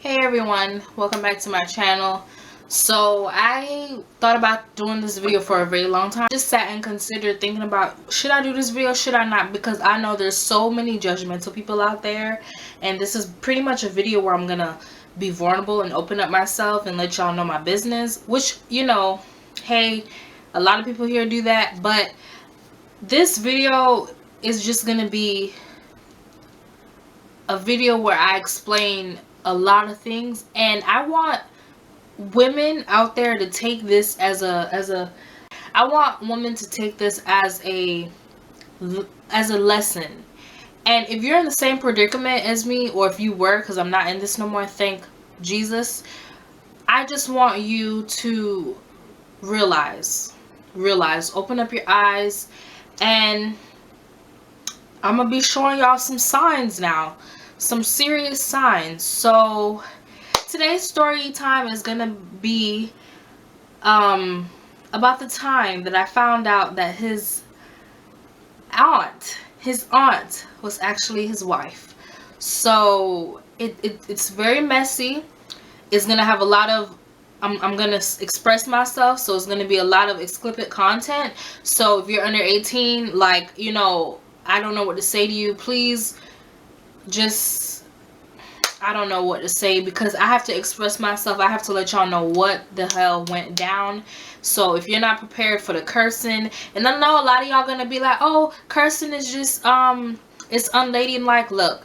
Hey everyone, welcome back to my channel. So I thought about doing this video for a very long time. Just sat and considered thinking about, should I do this video, should I not? Because I know there's so many judgmental people out there, and this is pretty much a video where I'm gonna be vulnerable and open up myself and let y'all know my business, which, you know, hey, a lot of people here do that, but this video is just gonna be a video where I explain a lot of things, and I want women out there to take this as a I want women to take this as a lesson. And if you're in the same predicament as me, or if you were, because I'm not in this no more, thank Jesus, I just want you to realize, open up your eyes, and I'm gonna be showing y'all some signs now, some serious signs. So today's story time is gonna be about the time that I found out that his aunt was actually his wife. So it's very messy. It's gonna have a lot of I'm gonna express myself, so it's gonna be a lot of explicit content. So if you're under 18, like, you know, I don't know what to say to you. Please just, I don't know what to say, because I have to express myself. I have to let y'all know what the hell went down. So if you're not prepared for the cursing, and I know a lot of y'all gonna be like, oh, cursing is just it's unladylike. Look,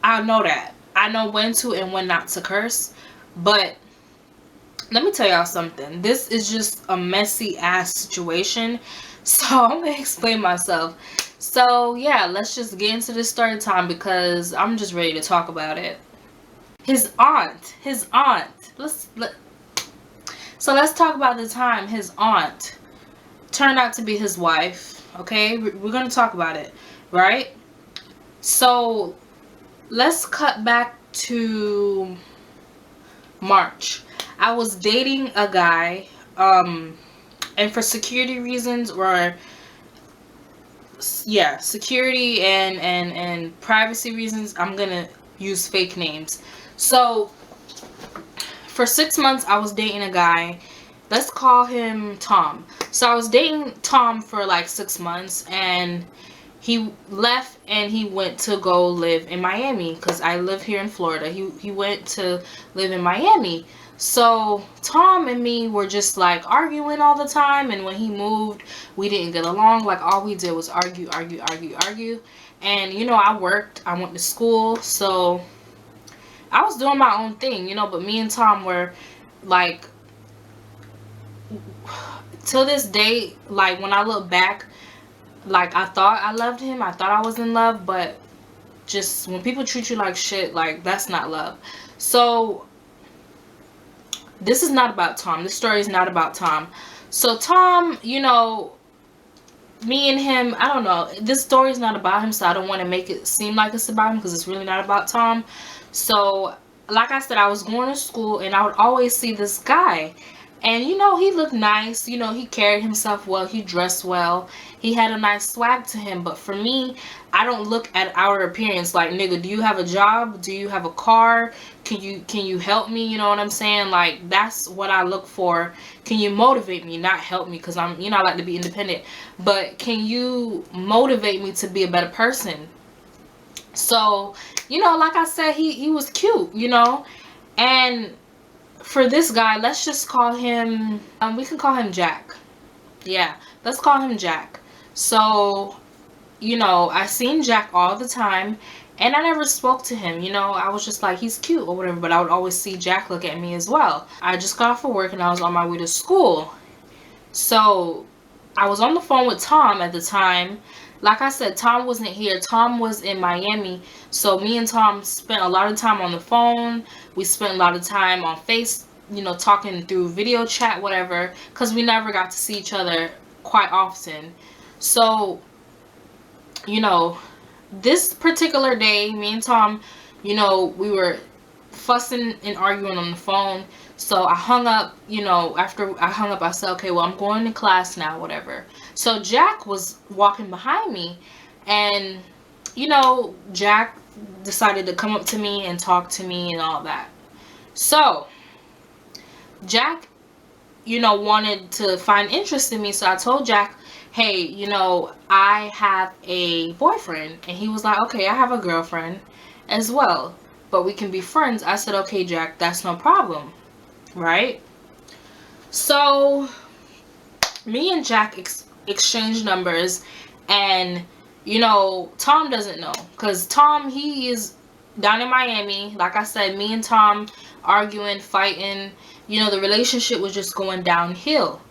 I know that. I know when to and when not to curse, but let me tell y'all something. This is just a messy ass situation. So I'm gonna explain myself. So yeah, let's just get into this story time, because I'm just ready to talk about it. His aunt. So let's talk about the time his aunt turned out to be his wife. Okay, we're gonna talk about it, right? So let's cut back to March. I was dating a guy, and for security reasons, or yeah, security and privacy reasons, I'm gonna use fake names. So for 6 months I was dating a guy. Let's call him Tom. So I was dating Tom for like 6 months, and he left and he went to go live in Miami, because I live here in Florida. He went to live in Miami. So Tom and me were just like arguing all the time, and when he moved, we didn't get along. Like, all we did was argue. And you know, I worked, I went to school, so I was doing my own thing, you know, but me and Tom were like, till this day, like when I look back, like I thought I loved him, I thought I was in love, but just when people treat you like shit, like, that's not love. So this is not about Tom. This story is not about Tom. So Tom, you know, me and him, I don't know, this story is not about him, so I don't want to make it seem like it's about him, because it's really not about Tom. So like I said, I was going to school, and I would always see this guy, and you know, he looked nice, you know, he carried himself well, he dressed well, he had a nice swag to him. But for me, I don't look at outer appearance. Like, nigga, do you have a job? Do you have a car? Can you help me? You know what I'm saying? Like, that's what I look for. Can you motivate me? Not help me, because I'm, you know, I like to be independent, but can you motivate me to be a better person? So, you know, like I said, he was cute, you know. And for this guy, let's just call him, we can call him Jack. Yeah, let's call him Jack. So, you know, I seen Jack all the time, and I never spoke to him, you know. I was just like, he's cute or whatever, but I would always see Jack look at me as well. I just got off of work, and I was on my way to school. So I was on the phone with Tom at the time. Like I said, Tom wasn't here. Tom was in Miami. So me and Tom spent a lot of time on the phone. We spent a lot of time on you know, talking through video chat, whatever, because we never got to see each other quite often. So, you know, this particular day, me and Tom, you know, we were fussing and arguing on the phone. So I hung up, you know, after I hung up, I said, okay, well, I'm going to class now, whatever. So Jack was walking behind me, and, you know, Jack decided to come up to me and talk to me and all that. So Jack, wanted to find interest in me. So I told Jack, hey, I have a boyfriend. And he was like, okay, I have a girlfriend as well, but we can be friends. I said, okay, Jack, that's no problem. Right? So me and Jack exchanged numbers, and Tom doesn't know, because Tom, he is down in Miami. Like I said, me and Tom arguing, fighting, the relationship was just going downhill.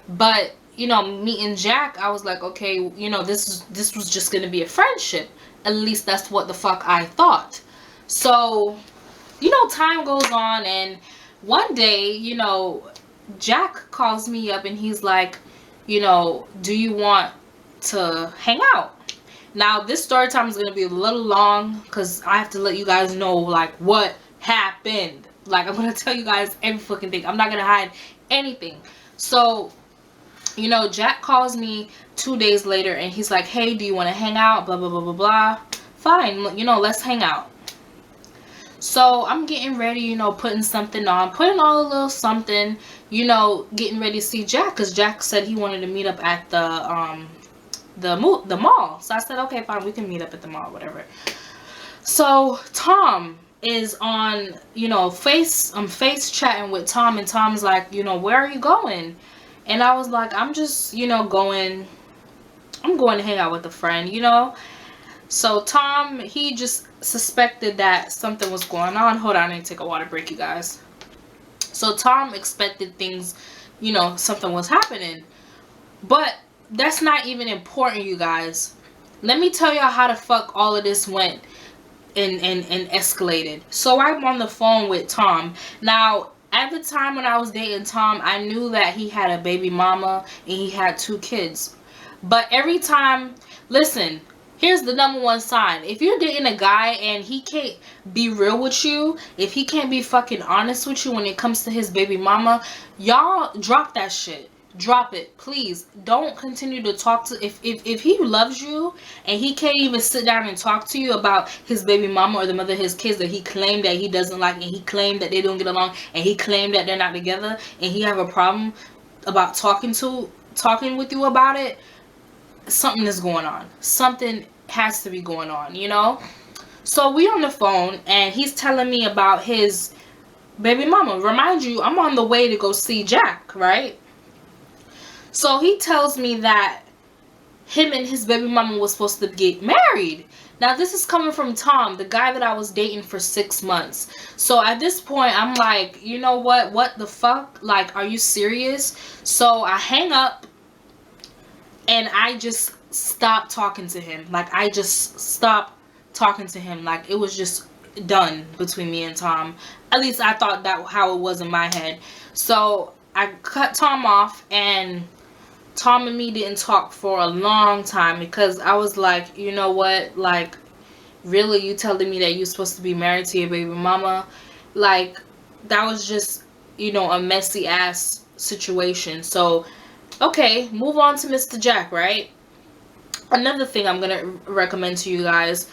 But me and Jack, I was like, okay, this was just gonna be a friendship. At least that's what the fuck I thought. So time goes on, and one day, Jack calls me up and he's like, do you want to hang out? Now, this story time is going to be a little long because I have to let you guys know, like, what happened. Like, I'm going to tell you guys every fucking thing. I'm not going to hide anything. So, Jack calls me 2 days later and he's like, hey, do you want to hang out? Blah, blah, blah, blah, blah. Fine. Let's hang out. So I'm getting ready, putting something on, putting on a little something, getting ready to see Jack, because Jack said he wanted to meet up at the mall. So I said, okay, fine, we can meet up at the mall, whatever. So Tom is on, face chatting with Tom, and Tom's like, where are you going? And I was like, I'm just, I'm going to hang out with a friend, So Tom, he just suspected that something was going on. Hold on, I need to take a water break, you guys. So Tom expected things, something was happening. But that's not even important, you guys. Let me tell y'all how the fuck all of this went and escalated. So I'm on the phone with Tom. Now, at the time when I was dating Tom, I knew that he had a baby mama and he had 2 kids. But every time, listen, here's the number one sign. If you're dating a guy and he can't be real with you, if he can't be fucking honest with you when it comes to his baby mama, y'all drop that shit. Drop it, please. Don't continue to talk to, if he loves you and he can't even sit down and talk to you about his baby mama or the mother of his kids that he claimed that he doesn't like, and he claimed that they don't get along, and he claimed that they're not together, and he have a problem about talking with you about it, something is going on. Something has to be going on, So we on the phone and he's telling me about his baby mama. Remind you, I'm on the way to go see Jack, right? So he tells me that him and his baby mama was supposed to get married. Now this is coming from Tom, the guy that I was dating for 6 months. So at this point, I'm like, you know what? What the fuck? Like, are you serious? So I hang up and I just stopped talking to him. Like, I just stopped talking to him. Like, it was just done between me and Tom. At least I thought that how it was in my head. So I cut Tom off, and Tom and me didn't talk for a long time because I was like, you know what? Like, really, you telling me that you're supposed to be married to your baby mama? Like, that was just, a messy ass situation. So, okay, move on to Mr. Jack, right? Another thing I'm going to recommend to you guys,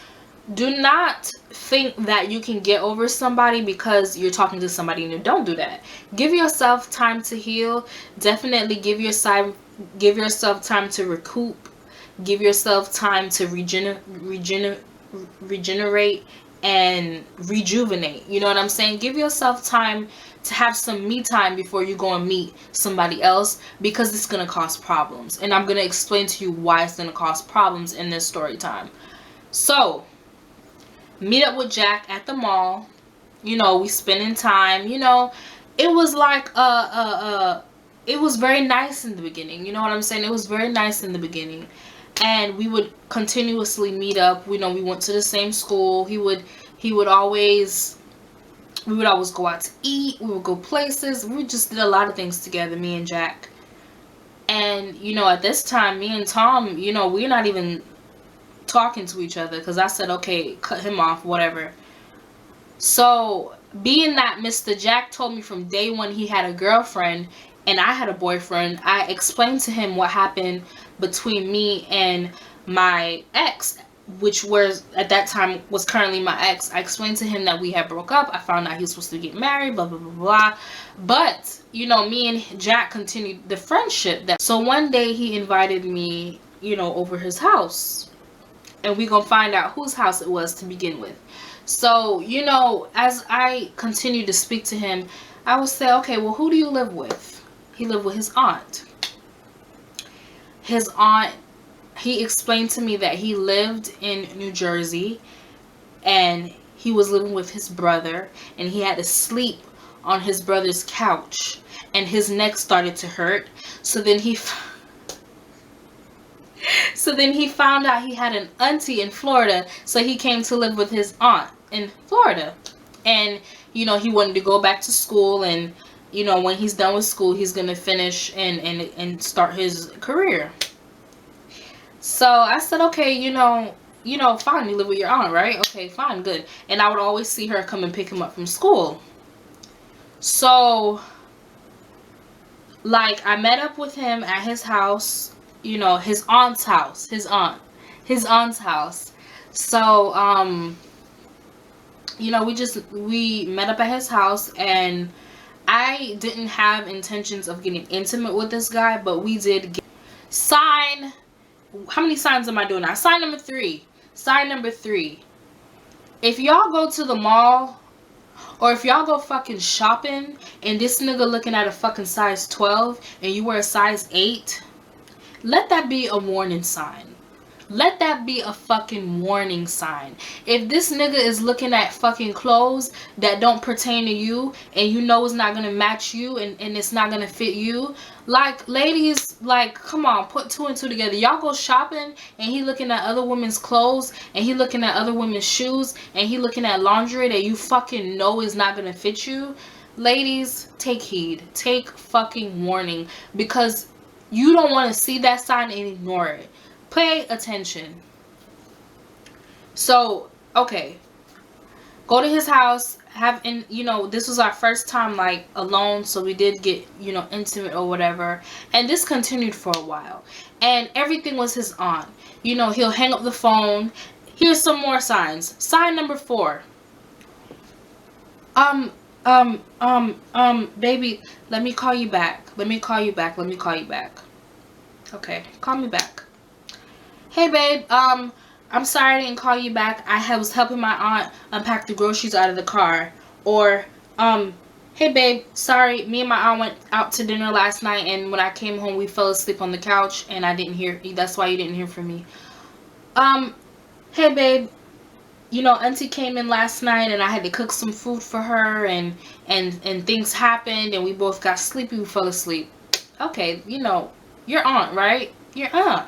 do not think that you can get over somebody because you're talking to somebody new. Don't do that. Give yourself time to heal. Definitely give yourself time to recoup. Give yourself time to regenerate and rejuvenate. You know what I'm saying? Give yourself time to have some me time before you go and meet somebody else, because it's going to cause problems. And I'm going to explain to you why it's going to cause problems in this story time. So, meet up with Jack at the mall. We spending time. It was like it was very nice in the beginning. You know what I'm saying? It was very nice in the beginning. And we would continuously meet up. We went to the same school. We would always go out to eat. We would go places. We just did a lot of things together, me and Jack. And, at this time, me and Tom, we're not even talking to each other, because I said, okay, cut him off, whatever. So, being that Mr. Jack told me from day one he had a girlfriend and I had a boyfriend, I explained to him what happened between me and my ex which was at that time was currently my ex. I explained to him that we had broke up. I found out he was supposed to get married, blah blah blah blah. But you know, me and Jack continued the friendship. So one day he invited me, you know, over his house, and we gonna find out whose house it was to begin with. So you know, as I continued to speak to him, I would say, okay, well, who do you live with? He lived with his aunt. His aunt, he explained to me that he lived in New Jersey and he was living with his brother, and he had to sleep on his brother's couch and his neck started to hurt. So then he found out he had an auntie in Florida, so he came to live with his aunt in Florida. And you know, he wanted to go back to school, and you know, when he's done with school, he's gonna finish and start his career. So I said, okay, you know, fine, you live with your aunt, right? Okay, fine, good. And I would always see her come and pick him up from school. So, like, I met up with him at his house, you know, his aunt's house, his aunt's house. So, you know, we met up at his house, and I didn't have intentions of getting intimate with this guy, but we did get sign. How many signs am I doing now? Sign number 3. Sign number 3. If y'all go to the mall, or if y'all go fucking shopping, and this nigga looking at a fucking size 12, and you wear a size 8, let that be a warning sign. Let that be a fucking warning sign. If this nigga is looking at fucking clothes that don't pertain to you, and you know it's not gonna match you, and it's not gonna fit you, like, ladies, like, come on, put 2 and 2 together. Y'all go shopping, and he looking at other women's clothes, and he looking at other women's shoes, and he looking at lingerie that you fucking know is not gonna fit you. Ladies, take heed. Take fucking warning, because you don't want to see that sign and ignore it. Pay attention. So, okay, go to his house, you know, this was our first time, like, alone, so we did get, you know, intimate or whatever, and this continued for a while, and everything was his aunt. You know, he'll hang up the phone. Here's some more signs. Sign number 4. Baby, let me call you back. Let me call you back. Let me call you back. Okay, call me back. Hey babe, I'm sorry I didn't call you back. I was helping my aunt unpack the groceries out of the car. Or, hey babe, sorry, me and my aunt went out to dinner last night, and when I came home we fell asleep on the couch, and I didn't hear, that's why you didn't hear from me. Hey babe, you know, auntie came in last night, and I had to cook some food for her, and things happened, and we both got sleepy, we fell asleep. Okay, you know, your aunt, right? Your aunt.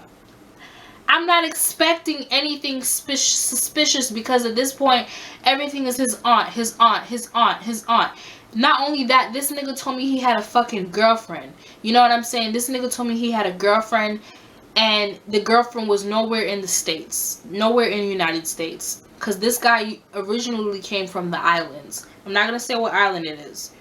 I'm not expecting anything suspicious, because at this point, everything is his aunt, his aunt, his aunt, his aunt. Not only that, this nigga told me he had a fucking girlfriend. You know what I'm saying? This nigga told me he had a girlfriend, and the girlfriend was nowhere in the States. Nowhere in the United States. Because this guy originally came from the islands. I'm not going to say what island it is.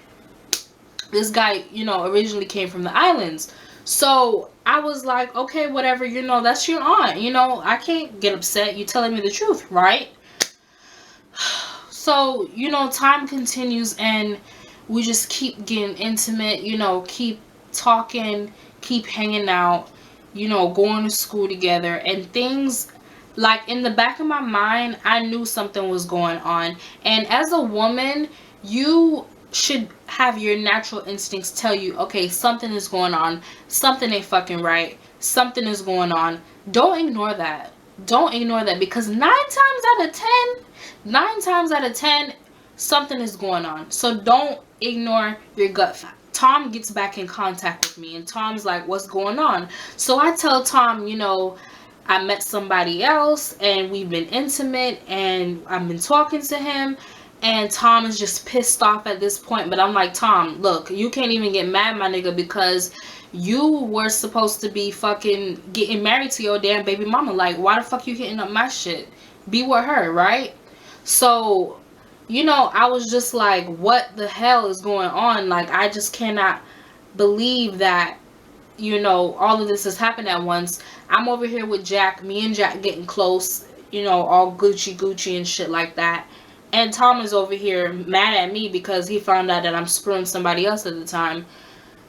This guy, you know, originally came from the islands. So I was like, okay, whatever, you know, that's your aunt, you know, I can't get upset. You telling me the truth, right? So, you know, time continues, and we just keep getting intimate, you know, keep talking, keep hanging out, you know, going to school together, and things, like, in the back of my mind, I knew something was going on. And as a woman, you should have your natural instincts tell you, okay, something is going on, something ain't fucking right, something is going on. Don't ignore that. Don't ignore that, because 9 times out of 10, something is going on. So don't ignore your gut. Tom gets back in contact with me, and Tom's like, what's going on? So I tell Tom, you know, I met somebody else, and we've been intimate, and I've been talking to him. And Tom is just pissed off at this point. But I'm like, Tom, look, you can't even get mad, my nigga, because you were supposed to be fucking getting married to your damn baby mama. Like, why the fuck you hitting up my shit? Be with her, right? So, you know, I was just like, what the hell is going on? Like, I just cannot believe that, you know, all of this has happened at once. I'm over here with Jack. Me and Jack getting close. you know, all Gucci and shit like that. And Tom is over here mad at me because he found out that I'm screwing somebody else at the time.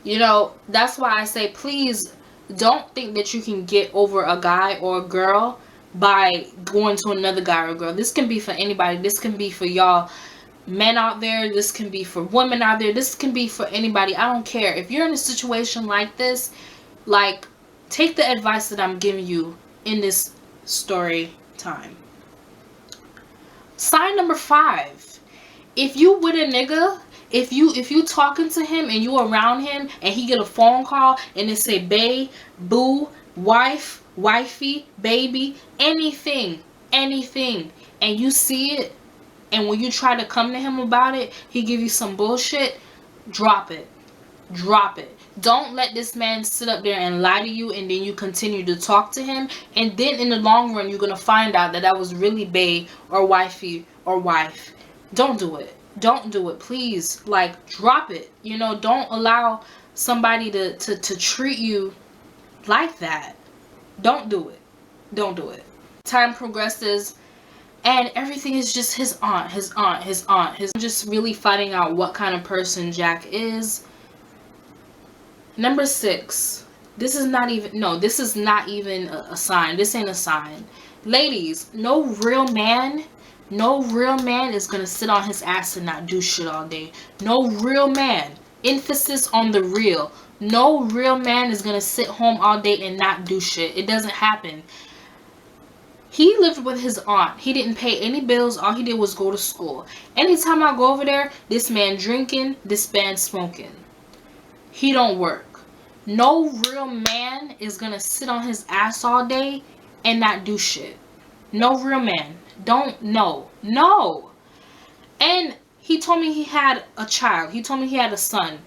You know, that's why I say, please don't think that you can get over a guy or a girl by going to another guy or girl. This can be for anybody. This can be for y'all men out there. This can be for women out there. This can be for anybody. I don't care. If you're in a situation like this, like, take the advice that I'm giving you in this story time. Sign number 5. If you with a nigga, if you talking to him and you around him and he get a phone call and it say bae, boo, wife, wifey, baby, anything, and you see it, and when you try to come to him about it, he give you some bullshit, drop it. Drop it. Don't let this man sit up there and lie to you, and then you continue to talk to him, and then in the long run you're gonna find out that was really bae or wifey or wife. Don't do it. Don't do it, please. Like, drop it. You know, don't allow somebody to treat you like that. Don't do it. Don't do it. Time progresses and everything is just his aunt. Just really finding out what kind of person Jack is. Number 6. This is not even a sign. This ain't a sign. Ladies, no real man is gonna sit on his ass and not do shit all day. No real man. Emphasis on the real. No real man is gonna sit home all day and not do shit. It doesn't happen. He lived with his aunt. He didn't pay any bills. All he did was go to school. Anytime I go over there, this man drinking, this man smoking. He don't work. No real man is gonna sit on his ass all day and not do shit. No real man. No. And he told me he had a child. He told me he had a son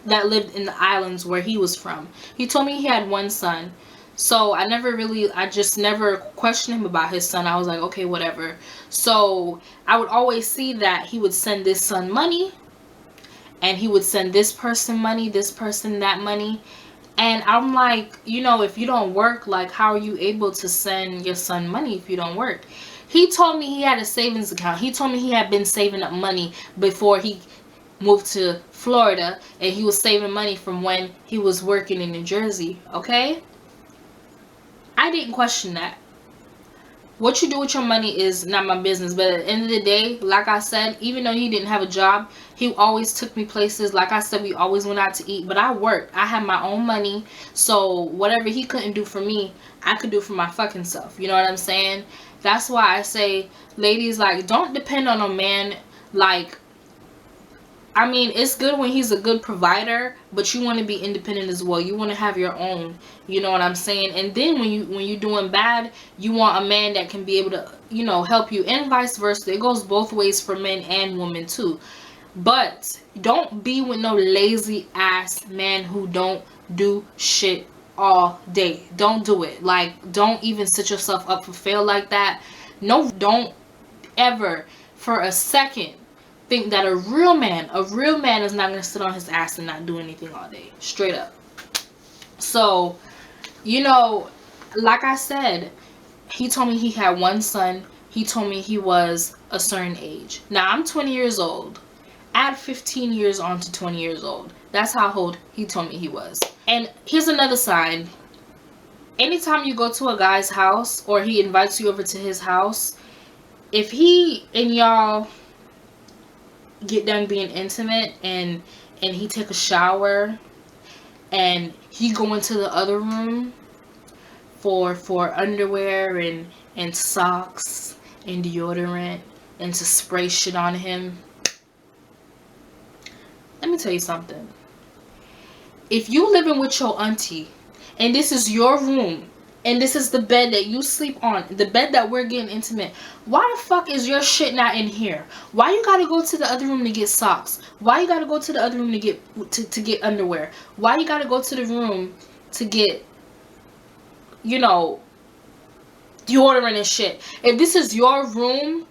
that lived in the islands where he was from. He told me he had one son. So I just never questioned him about his son. I was like, okay, whatever. So I would always see that he would send this son money, and he would send this person money, this person that money. And I'm like, you know, if you don't work, like, how are you able to send your son money if you don't work? He told me he had a savings account. He told me he had been saving up money before he moved to Florida, and he was saving money from when he was working in New Jersey, okay? I didn't question that. What you do with your money is not my business. But at the end of the day, like I said, even though he didn't have a job, he always took me places. Like I said, we always went out to eat. But I worked. I had my own money. So whatever he couldn't do for me, I could do for my fucking self. You know what I'm saying? That's why I say, ladies, like, don't depend on a man. Like, I mean, it's good when he's a good provider, but you want to be independent as well. You want to have your own, you know what I'm saying? And then when you're doing bad, you want a man that can be able to, you know, help you, and vice versa. It goes both ways for men and women too. But don't be with no lazy ass man who don't do shit all day. Don't do it. Like, don't even set yourself up for fail like that. No, don't ever for a second think that a real man is not going to sit on his ass and not do anything all day. Straight up. So, you know, like I said, he told me he had one son. He told me he was a certain age. Now, I'm 20 years old. Add 15 years on to 20 years old. That's how old he told me he was. And here's another sign. Anytime you go to a guy's house or he invites you over to his house, if he and y'all get done being intimate and he take a shower and he go into the other room for underwear and socks and deodorant and to spray shit on him, let me tell you something. If you living with your auntie and this is your room and this is the bed that you sleep on, the bed that we're getting intimate, why the fuck is your shit not in here? Why you gotta go to the other room to get socks? Why you gotta go to the other room to get underwear? Why you gotta go to the room to get, you know, deodorant and shit? If this is your room,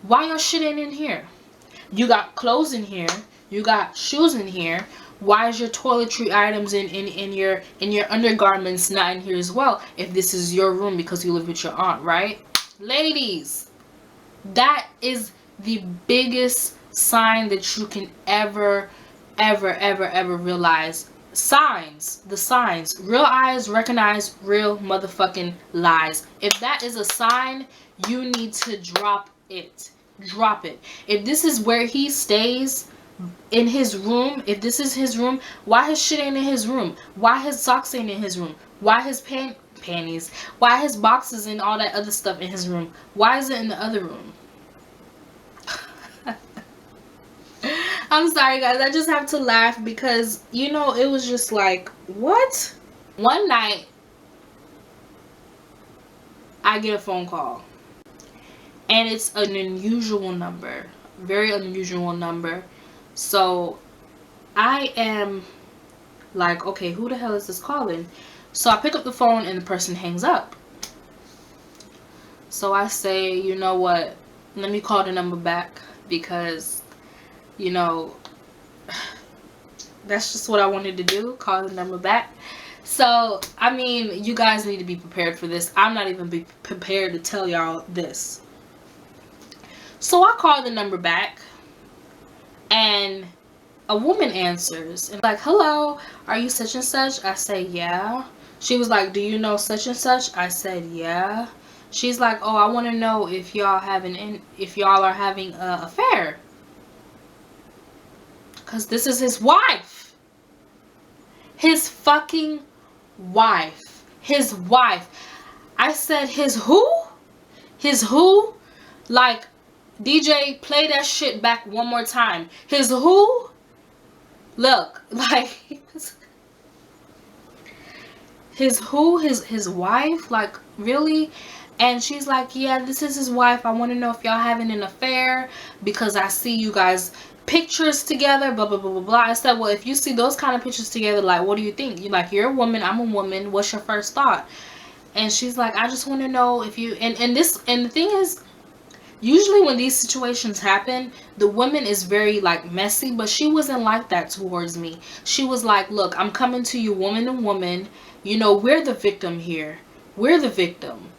why your shit ain't in here? You got clothes in here. You got shoes in here. Why is your toiletry items in your undergarments not in here as well, if this is your room because you live with your aunt, right? Ladies, that is the biggest sign that you can ever realize. Signs, the signs. Real eyes recognize real motherfucking lies. If that is a sign, you need to drop it. Drop it. If this is where he stays, in his room, if this is his room, why his shit ain't in his room? Why his socks ain't in his room? Why his panties? Why his boxes and all that other stuff in his room? Why is it in the other room? I'm sorry guys, I just have to laugh because, you know, it was just like, what? One night, I get a phone call. And it's an unusual number. Very unusual number. So I am like, okay, who the hell is this calling? So I pick up the phone and the person hangs up. So I say, you know what, let me call the number back, because, you know, that's just what I wanted to do, call the number back. So I mean, you guys need to be prepared for this. I'm not even prepared to tell y'all this. So I call the number back, and a woman answers and like, hello, are you such and such? I say, yeah. She was like, do you know such and such? I said, yeah. She's like, oh, I want to know if y'all are having an affair, because this is his wife. His fucking wife. His wife. I said, his who? His who? Like, DJ, play that shit back one more time. His who? Look, like, his who? His wife? Like, really? And she's like, yeah, this is his wife. I want to know if y'all having an affair, because I see you guys pictures together, blah blah blah blah blah. I said, well, if you see those kind of pictures together, like, what do you think? You're like, you're a woman, I'm a woman, what's your first thought? And she's like, I just want to know if you, and the thing is, usually when these situations happen, the woman is very like messy, but she wasn't like that towards me. She was like, look, I'm coming to you woman to woman, you know, we're the victim here, we're the victim.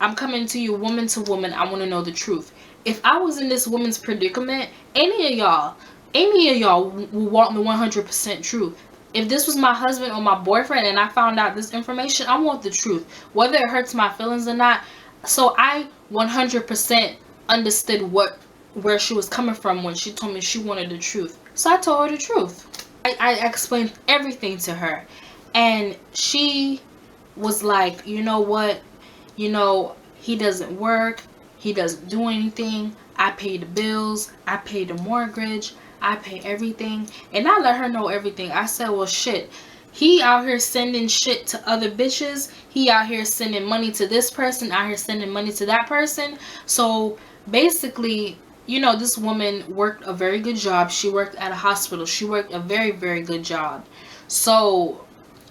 I'm coming to you woman to woman, I want to know the truth. If I was in this woman's predicament, any of y'all will want the 100% truth. If this was my husband or my boyfriend and I found out this information, I want the truth, whether it hurts my feelings or not. So I 100% understood where she was coming from when she told me she wanted the truth. So I told her the truth. I explained everything to her, and she was like, you know what, you know, he doesn't work, he doesn't do anything, I pay the bills, I pay the mortgage, I pay everything. And I let her know everything. I said, well, shit, he out here sending shit to other bitches, he out here sending money to this person, out here sending money to that person. So basically, you know, this woman worked a very good job. She worked at a hospital. She worked a very, very good job. So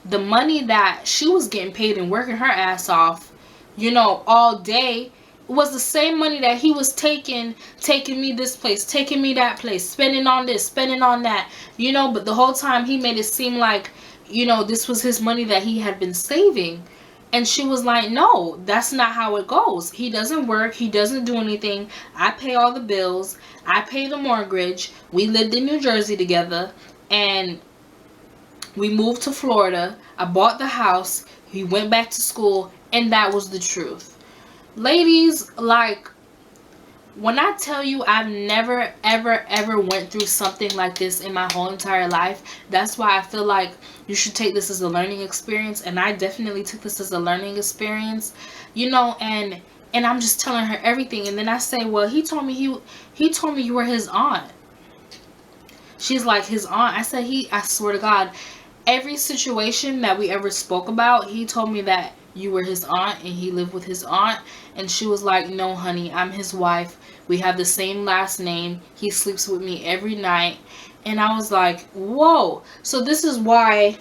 the money that she was getting paid and working her ass off, you know, all day, was the same money that he was taking me this place, taking me that place, spending on this, spending on that, you know. But the whole time he made it seem like, you know, this was his money that he had been saving. And she was like, no, that's not how it goes. He doesn't work, he doesn't do anything, I pay all the bills, I pay the mortgage, we lived in New Jersey together, and we moved to Florida, I bought the house, he went back to school, and that was the truth. Ladies, like, when I tell you I've never ever went through something like this in my whole entire life, that's why I feel like you should take this as a learning experience. And I definitely took this as a learning experience, you know. And I'm just telling her everything, and then I say, well, he told me you were his aunt. She's like, his aunt? I said, I swear to God, every situation that we ever spoke about, he told me that you were his aunt and he lived with his aunt. And she was like, no honey, I'm his wife, we have the same last name, he sleeps with me every night. And I was like, whoa. So this is why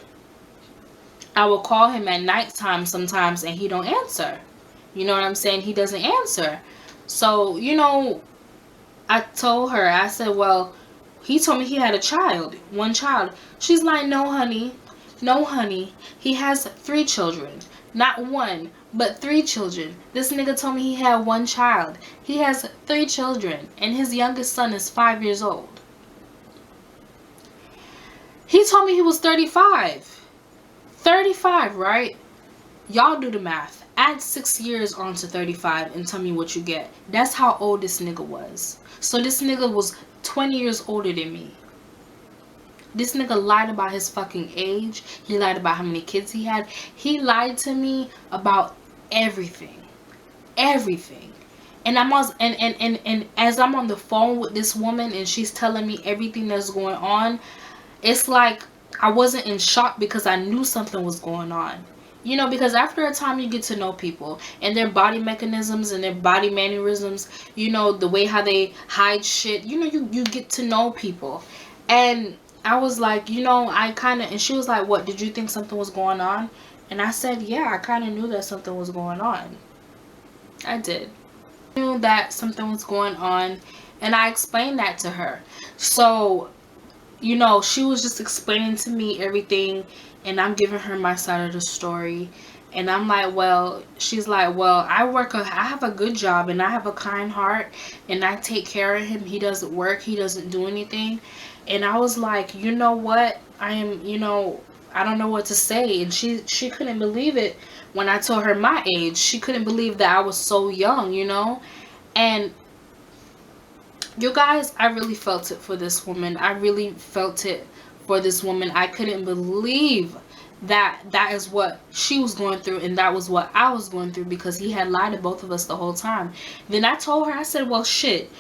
I will call him at nighttime sometimes and he don't answer. You know what I'm saying? He doesn't answer. So, you know, I told her, I said, well, He told me he had a child, one child. She's like, no, honey. No, honey. He has 3 children. Not one, but 3 children. This nigga told me he had one child. He has 3 children, and his youngest son is 5 years old. He told me he was 35. 35, right? Y'all do the math. Add 6 years onto 35 and tell me what you get. That's how old this nigga was. So this nigga was 20 years older than me. This nigga lied about his fucking age. He lied about how many kids he had. He lied to me about everything. Everything. And and as I'm on the phone with this woman and she's telling me everything that's going on, it's like I wasn't in shock because I knew something was going on. You know, because after a time you get to know people and their body mechanisms and their body mannerisms, you know, the way how they hide shit, you know, you get to know people. And I was like, you know, I kind of, and she was like, what, did you think something was going on? And I said, yeah, I kind of knew that something was going on. I did. I knew that something was going on, and I explained that to her. So, you know, she was just explaining to me everything, and I'm giving her my side of the story. And I'm like, well, she's like, well, I have a good job, and I have a kind heart, and I take care of him. He doesn't work. He doesn't do anything. And I was like, you know what? I am, you know, I don't know what to say. And she couldn't believe it when I told her my age. She couldn't believe that I was so young, you know. And you guys, I really felt it for this woman. I really felt it for this woman. I couldn't believe that that is what she was going through, and that was what I was going through, because he had lied to both of us the whole time. Then I told her, I said, well, shit,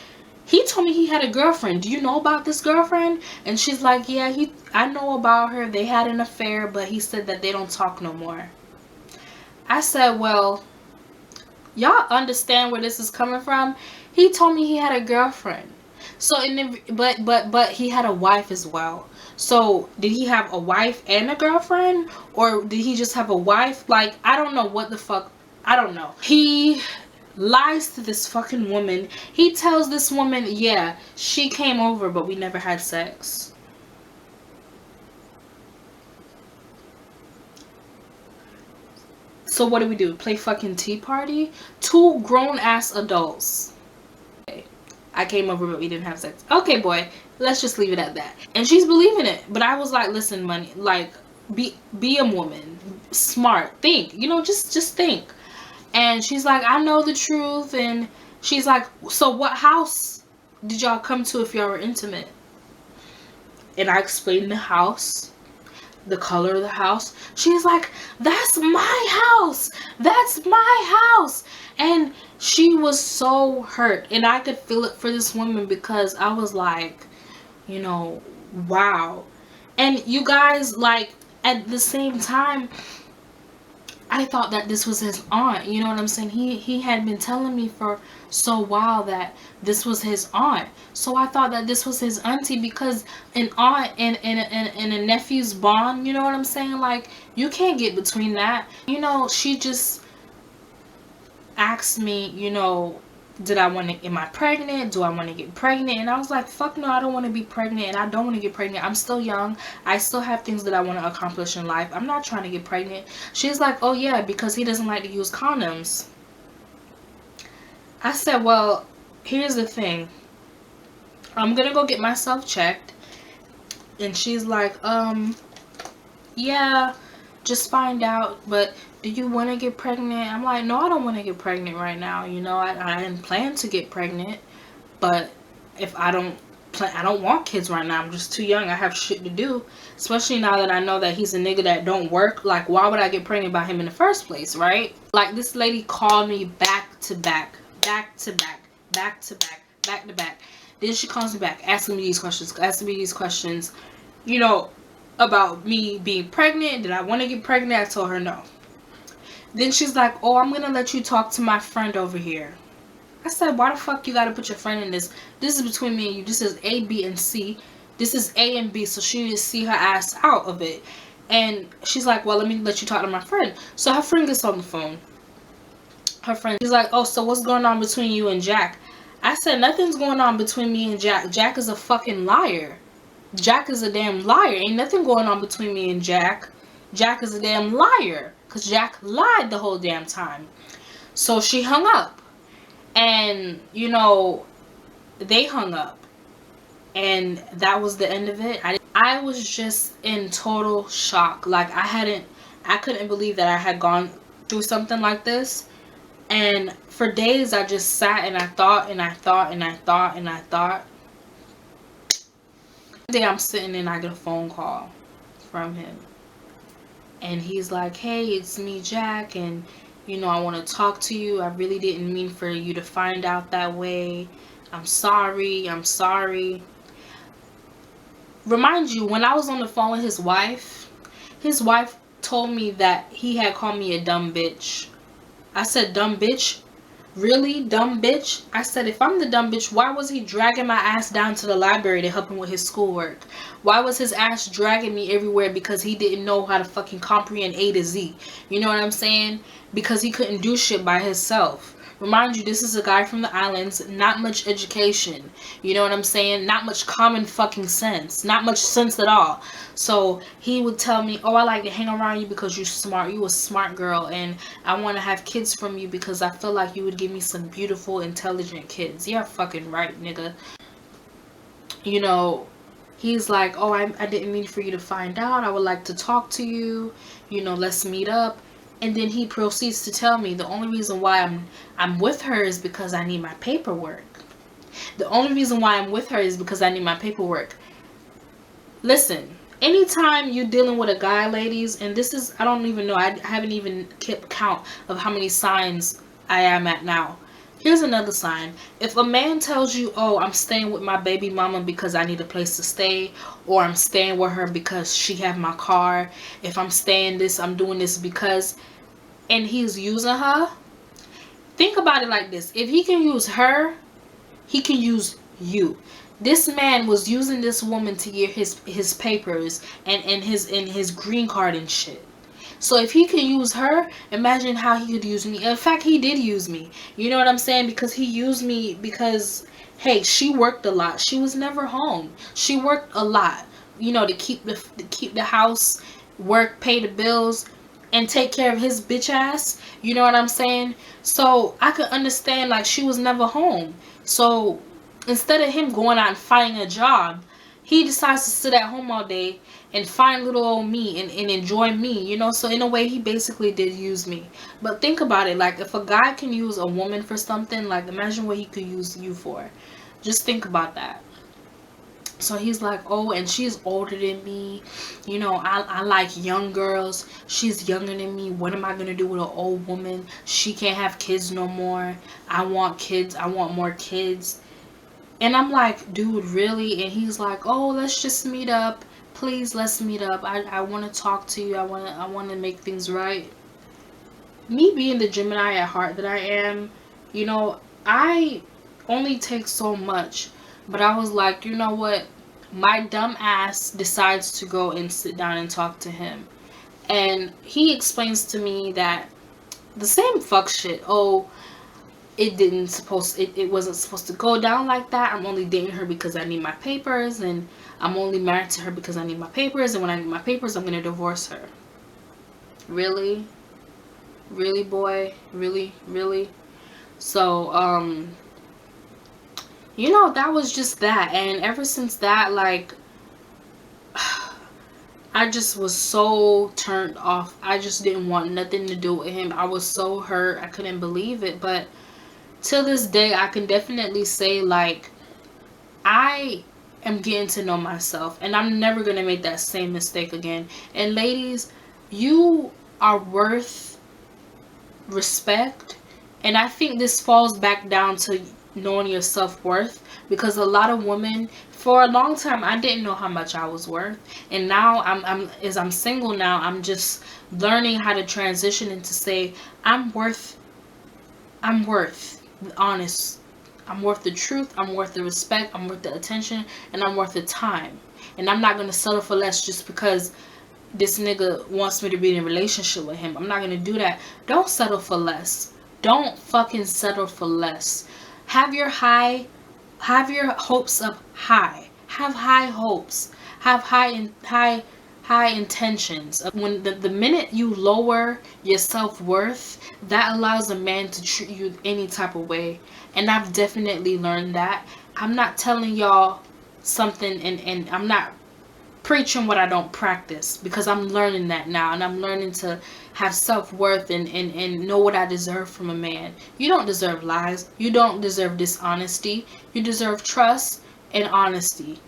he told me he had a girlfriend. Do you know about this girlfriend? And she's like, yeah, I know about her. They had an affair, but he said that they don't talk no more. I said, well, y'all understand where this is coming from? He told me he had a girlfriend. So, but he had a wife as well. So, did he have a wife and a girlfriend? Or did he just have a wife? Like, I don't know what the fuck. I don't know. He lies to this fucking woman. He tells this woman, yeah, she came over, but we never had sex. So what do we do? Play fucking tea party? 2 grown-ass adults. Okay. I came over, but we didn't have sex. Okay, boy. Let's just leave it at that. And she's believing it. But I was like, listen, money, like, be a woman. Smart. Think. You know, just think. And she's like, I know the truth. And she's like, so what house did y'all come to if y'all were intimate? And I explained the house, the color of the house. She's like, that's my house. That's my house. And she was so hurt. And I could feel it for this woman, because I was like, you know, wow. And you guys, like, at the same time, I thought that this was his aunt. You know what I'm saying? He had been telling me for so while that this was his aunt. So I thought that this was his auntie, because an aunt and a nephew's bond, you know what I'm saying? Like, you can't get between that. You know, she just asked me, you know, am I pregnant? Do I want to get pregnant? And I was like, fuck no, I don't want to be pregnant, and I don't want to get pregnant. I'm still young. I still have things that I want to accomplish in life. I'm not trying to get pregnant. She's like, oh yeah, because he doesn't like to use condoms. I said, well, here's the thing. I'm gonna go get myself checked. And she's like, yeah, just find out, but do you want to get pregnant? I'm like, no, I don't want to get pregnant right now. You know, I didn't plan to get pregnant, but if I don't want kids right now. I'm just too young. I have shit to do, especially now that I know that he's a nigga that don't work. Like, why would I get pregnant by him in the first place, right? Like, this lady called me back to back, back to back, back to back, back to back. Then she calls me back, asking me these questions, you know, about me being pregnant. Did I want to get pregnant? I told her no. Then she's like, oh, I'm going to let you talk to my friend over here. I said, why the fuck you got to put your friend in this? This is between me and you. This is A, B, and C. This is A and B, so she needs to see her ass out of it. And she's like, well, let me let you talk to my friend. So her friend gets on the phone. Her friend, she's like, oh, so what's going on between you and Jack? I said nothing's going on between me and Jack. Jack is a fucking liar. Jack is a damn liar. Ain't nothing going on between me and Jack. Jack is a damn liar. Because Jack lied the whole damn time. So she hung up. And, you know, they hung up. And that was the end of it. I was just in total shock. Like, I couldn't believe that I had gone through something like this. And for days I just sat and I thought and I thought and I thought and I thought. One day I'm sitting and I get a phone call from him. And he's like, hey, it's me, Jack, and you know, I want to talk to you. I really didn't mean for you to find out that way. I'm sorry. I'm sorry. Remind you, when I was on the phone with his wife told me that he had called me a dumb bitch. I said, dumb bitch? Really? Dumb bitch? I said, if I'm the dumb bitch, why was he dragging my ass down to the library to help him with his schoolwork? Why was his ass dragging me everywhere because he didn't know how to fucking comprehend A to Z? You know what I'm saying? Because he couldn't do shit by himself. Remind you, this is a guy from the islands, not much education. You know what I'm saying? Not much common fucking sense. Not much sense at all. So he would tell me, oh, I like to hang around you because you're smart. You a smart girl. And I want to have kids from you because I feel like you would give me some beautiful, intelligent kids. Yeah, fucking right, nigga. You know, he's like, oh, I didn't mean for you to find out. I would like to talk to you. You know, let's meet up. And then he proceeds to tell me the only reason why I'm with her is because I need my paperwork. The only reason why I'm with her is because I need my paperwork. Listen, anytime you're dealing with a guy, ladies, and this is, I don't even know, I haven't even kept count of how many signs I am at now. Here's another sign. If a man tells you, oh, I'm staying with my baby mama because I need a place to stay, or I'm staying with her because she have my car, if I'm staying this, I'm doing this because, and he's using her, think about it like this. If he can use her, he can use you. This man was using this woman to get his papers and his green card and shit. So if he can use her, imagine how he could use me. In fact, he did use me. You know what I'm saying? Because he used me because, hey, she worked a lot. She was never home. She worked a lot, you know, to keep the house, work, pay the bills, and take care of his bitch ass. You know what I'm saying? So I could understand, like, she was never home. So instead of him going out and finding a job, he decides to sit at home all day and find little old me and enjoy me, you know. So in a way, he basically did use me. But think about it, like, if a guy can use a woman for something, like, imagine what he could use you for. Just think about that. So he's like, oh, and she's older than me, you know, I like young girls. She's younger than me. What am I gonna do with an old woman? She can't have kids no more. I want kids. I want more kids. And I'm like, dude, really? And he's like, oh, let's just meet up. Please, let's meet up. I want to talk to you. I want to make things right. Me being the Gemini at heart that I am, you know, I only take so much. But I was like, you know what? My dumb ass decides to go and sit down and talk to him. And he explains to me that the same fuck shit. Oh, it wasn't supposed to go down like that. I'm only dating her because I need my papers, and I'm only married to her because I need my papers, and when I need my papers, I'm gonna divorce her. Really? Really, boy? Really? So, you know, that was just that. And ever since that, like, I just was so turned off. I just didn't want nothing to do with him. I was so hurt. I couldn't believe it. But till this day, I can definitely say, like, I am getting to know myself, and I'm never going to make that same mistake again. And ladies, you are worth respect. And I think this falls back down to knowing your self-worth, because a lot of women, for a long time, I didn't know how much I was worth. And now I'm single now, I'm just learning how to transition into say, I'm worth honest. I'm worth the truth. I'm worth the respect. I'm worth the attention. And I'm worth the time. And I'm not going to settle for less just because this nigga wants me to be in a relationship with him. I'm not going to do that. Don't settle for less. Don't fucking settle for less. Have your hopes up high. Have high hopes. Have high intentions. When the minute you lower your self-worth, that allows a man to treat you any type of way. And I've definitely learned that. I'm not telling y'all something, and I'm not preaching what I don't practice, because I'm learning that now, and I'm learning to have self-worth and know what I deserve from a man. You don't deserve lies. You don't deserve dishonesty. You deserve trust and honesty.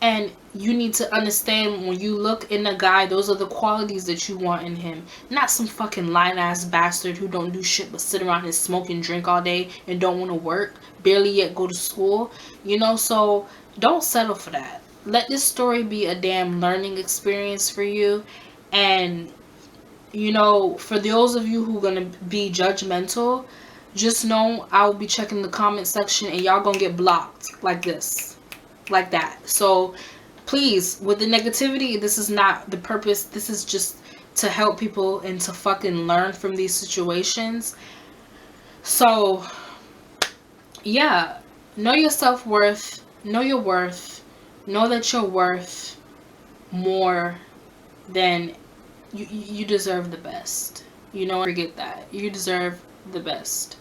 And you need to understand, when you look in a guy, those are the qualities that you want in him. Not some fucking lying-ass bastard who don't do shit but sit around and smoke and drink all day and don't want to work, barely yet go to school. You know, so don't settle for that. Let this story be a damn learning experience for you. And, you know, for those of you who are going to be judgmental, just know I'll be checking the comment section and y'all gonna get blocked like this. Like that. So please, with the negativity, this is not the purpose. This is just to help people and to fucking learn from these situations. So yeah, know your self-worth, know your worth, know that you're worth more than you deserve the best. You know, forget that. You deserve the best.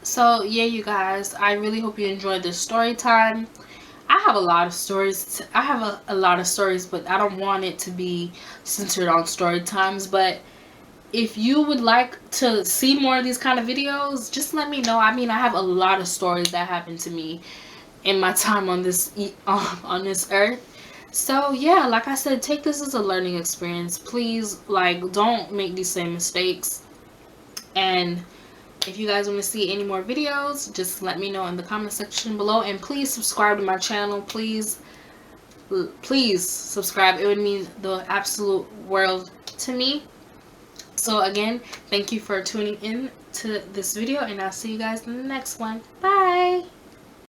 So yeah, you guys, I really hope you enjoyed this story time. I have a lot of stories. I have a lot of stories, but I don't want it to be centered on story times. But if you would like to see more of these kind of videos, just let me know. I mean, I have a lot of stories that happened to me in my time on this earth. So yeah, like I said, take this as a learning experience. Please, like, don't make these same mistakes. And if you guys want to see any more videos, just let me know in the comment section below. And please subscribe to my channel. Please subscribe. It would mean the absolute world to me. So again, thank you for tuning in to this video, and I'll see you guys in the next one. Bye.